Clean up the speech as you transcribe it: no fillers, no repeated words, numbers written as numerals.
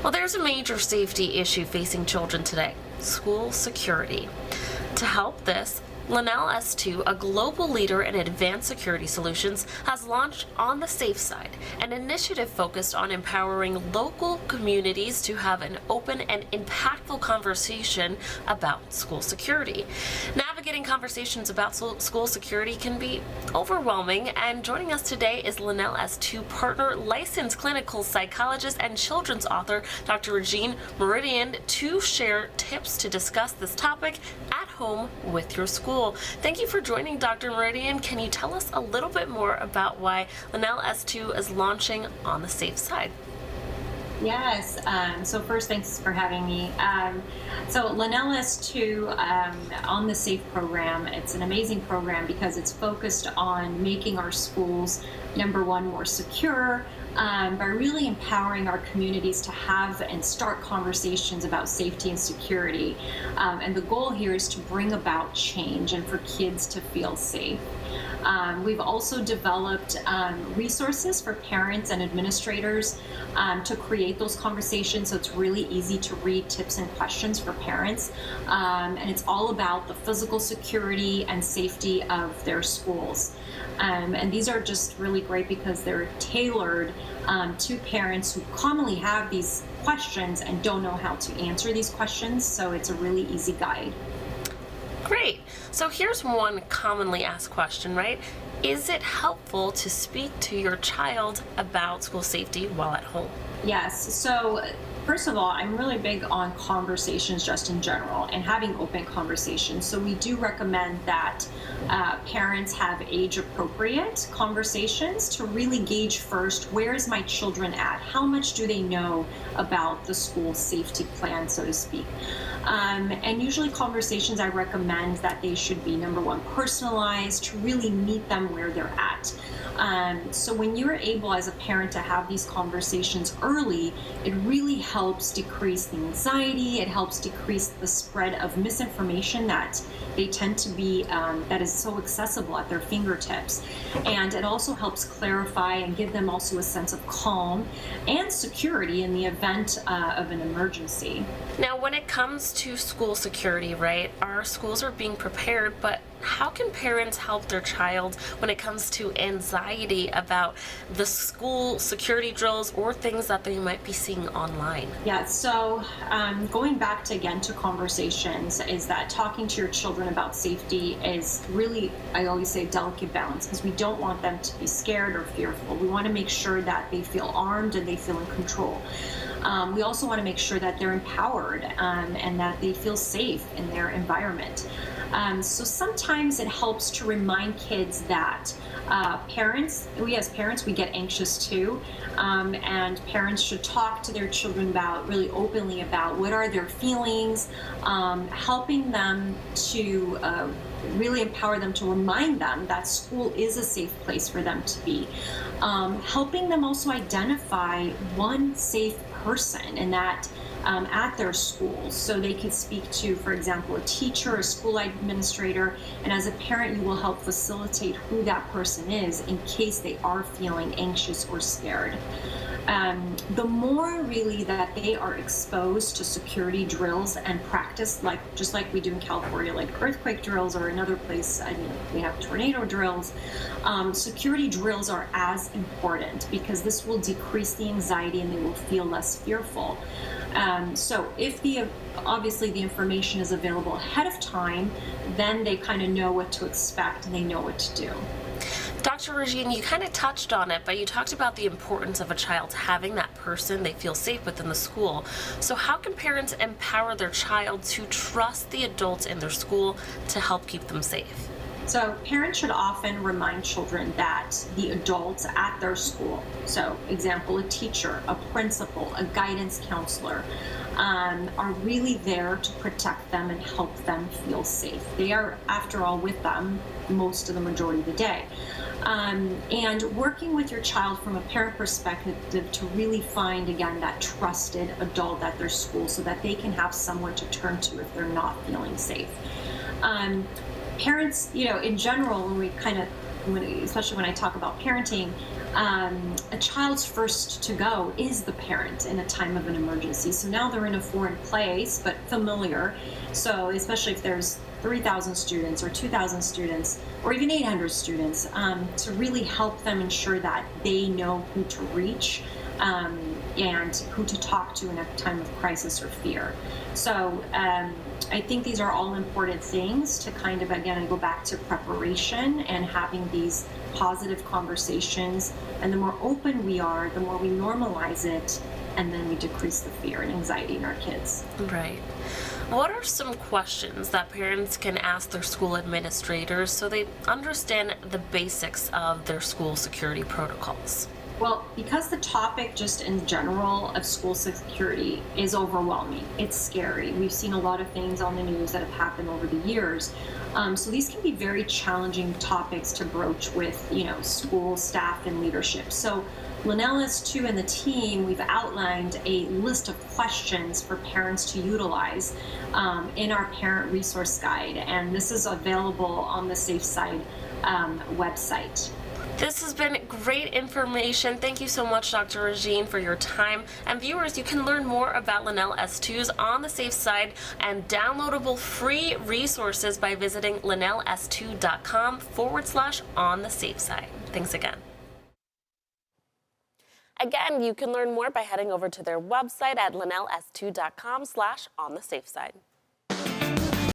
Well, there's a major safety issue facing children today: school security. To help this, Lenel S2, a global leader in advanced security solutions, has launched On the Safe Side, an initiative focused on empowering local communities to have an open and impactful conversation about school security. Navigating conversations about school security can be overwhelming, and joining us today is Lenel S2 partner, licensed clinical psychologist, and children's author, Dr. Regine Meridian, to share tips to discuss this topic at home with your school. Thank you for joining, Dr. Meridian. Can you tell us a little bit more about why Lenel S2 is launching On the Safe Side? Yes. So first, thanks for having me. So Lenel S2 On the Safe program, it's an amazing program because it's focused on making our schools, number one, more secure, by really empowering our communities to have and start conversations about safety and security. And the goal here is to bring about change and for kids to feel safe. We've also developed resources for parents and administrators to create those conversations, so it's really easy to read tips and questions for parents. And it's all about the physical security and safety of their schools. And these are just really great because they're tailored to parents who commonly have these questions and don't know how to answer these questions, so it's a really easy guide. Great. So here's one commonly asked question, right? Is it helpful to speak to your child about school safety while at home? Yes. So first of all, I'm really big on conversations just in general and having open conversations. So we do recommend that parents have age-appropriate conversations to really gauge first, where is my children at? How much do they know about the school safety plan, so to speak? And usually conversations, I recommend that they should be, number one, personalized, to really meet them where they're at. So when you're able as a parent to have these conversations early, it really helps decrease the anxiety, it helps decrease the spread of misinformation that they tend to be, that is so accessible at their fingertips. And it also helps clarify and give them also a sense of calm and security in the event of an emergency. Now, when it comes to school security, right, our schools are being prepared, but how can parents help their child when it comes to anxiety about the school security drills or things that they might be seeing online? Yeah, so going back to, again, to conversations, is that talking to your children about safety is really, I always say, delicate balance, because we don't want them to be scared or fearful. We want to make sure that they feel armed and they feel in control. We also want to make sure that they're empowered and that they feel safe in their environment. So sometimes it helps to remind kids that we as parents, we get anxious too, and parents should talk to their children really openly about what are their feelings, helping them to really empower them, to remind them that school is a safe place for them to be. Helping them also identify one safe person, and that at their schools, so they can speak to, for example, a teacher, a school administrator, and as a parent you will help facilitate who that person is in case they are feeling anxious or scared. The more really that they are exposed to security drills and practice, just like we do in California, like earthquake drills, or another place, we have tornado drills. Security drills are as important because this will decrease the anxiety and they will feel less fearful. So if obviously the information is available ahead of time, then they kind of know what to expect and they know what to do. Dr. Regine, you kind of touched on it, but you talked about the importance of a child having that person they feel safe with in the school. So how can parents empower their child to trust the adults in their school to help keep them safe? So parents should often remind children that the adults at their school, so example, a teacher, a principal, a guidance counselor, are really there to protect them and help them feel safe. They are, after all, with them most of the majority of the day. And working with your child from a parent perspective to really find, again, that trusted adult at their school so that they can have someone to turn to if they're not feeling safe. Parents, in general, when we kind of especially when I talk about parenting, a child's first to go is the parent in a time of an emergency. So now they're in a foreign place, but familiar. So especially if there's 3,000 students or 2,000 students or even 800 students, to really help them ensure that they know who to reach and who to talk to in a time of crisis or fear. So I think these are all important things to kind of, again, go back to preparation and having these positive conversations. And the more open we are, the more we normalize it, and then we decrease the fear and anxiety in our kids. Right. What are some questions that parents can ask their school administrators so they understand the basics of their school security protocols? Well, because the topic just in general of school security is overwhelming, it's scary. We've seen a lot of things on the news that have happened over the years. So these can be very challenging topics to broach with, school staff and leadership. So Lenel S2 and the team, we've outlined a list of questions for parents to utilize in our parent resource guide. And this is available on the Safe Side website. This has been great information. Thank you so much, Dr. Regine, for your time. And viewers, you can learn more about Lenel S2's On the Safe Side and downloadable free resources by visiting lenels2.com/on the safe side. Thanks again. Again, you can learn more by heading over to their website at lenels2.com/on the safe side.